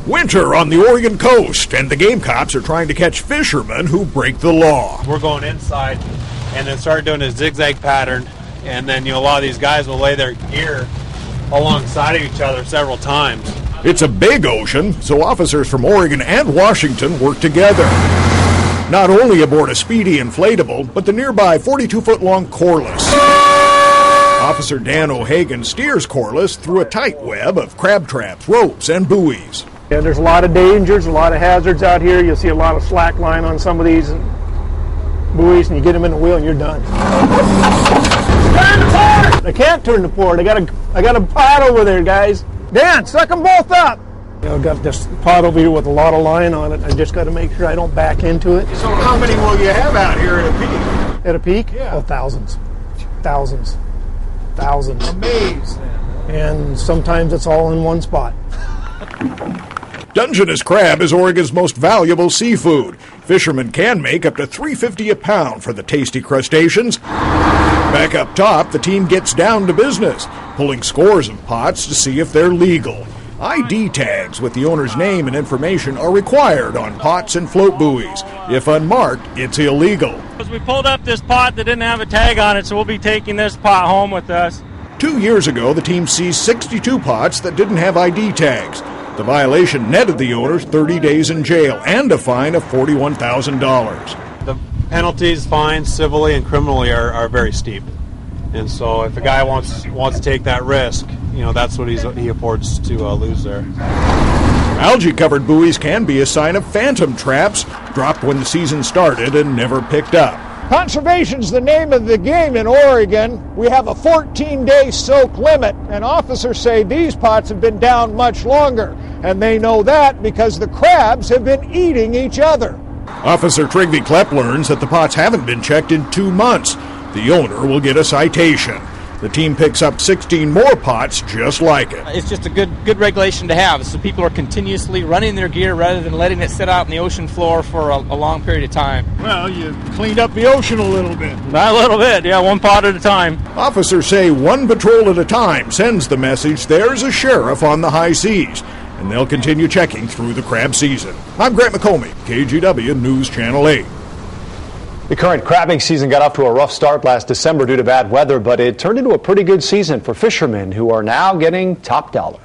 Winter on the Oregon coast, and the game cops are trying to catch fishermen who break the law. We're going inside and then start doing a zigzag pattern, and then a lot of these guys will lay their gear alongside of each other several times. It's a big ocean, so officers from Oregon and Washington work together. Not only aboard a speedy inflatable, but the nearby 42-foot-long Corliss. Officer Dan O'Hagan steers Corliss through a tight web of crab traps, ropes, and buoys. Yeah, there's a lot of dangers, a lot of hazards out here. You'll see a lot of slack line on some of these buoys, and you get them in the wheel and you're done. Turn the port! I can't turn the port. I got a pot over there, guys. Dan, suck them both up. I've got this pot over here with a lot of line on it. I just got to make sure I don't back into it. So how many will you have out here at a peak? At a peak? Yeah. Oh, thousands. Thousands. Amazing. And sometimes it's all in one spot. Dungeness crab is Oregon's most valuable seafood. Fishermen can make up to $3.50 a pound for the tasty crustaceans. Back up top, the team gets down to business, pulling scores of pots to see if they're legal. ID tags with the owner's name and information are required on pots and float buoys. If unmarked, it's illegal. We pulled up this pot that didn't have a tag on it, so we'll be taking this pot home with us. 2 years ago, the team seized 62 pots that didn't have ID tags. The violation netted the owners 30 days in jail and a fine of $41,000. The penalties, fines, civilly and criminally are very steep. And so if a guy wants to take that risk, that's what he affords to lose there. Algae-covered buoys can be a sign of phantom traps, dropped when the season started and never picked up. Conservation's the name of the game in Oregon. We have a 14-day soak limit, and officers say these pots have been down much longer, and they know that because the crabs have been eating each other. Officer Trygve Klepp learns that the pots haven't been checked in 2 months. The owner will get a citation. The team picks up 16 more pots just like it. It's just a good regulation to have, so people are continuously running their gear rather than letting it sit out on the ocean floor for a long period of time. Well, you cleaned up the ocean a little bit. A little bit, yeah, one pot at a time. Officers say one patrol at a time sends the message there's a sheriff on the high seas, and they'll continue checking through the crab season. I'm Grant McComey, KGW News Channel 8. The current crabbing season got off to a rough start last December due to bad weather, but it turned into a pretty good season for fishermen who are now getting top dollar.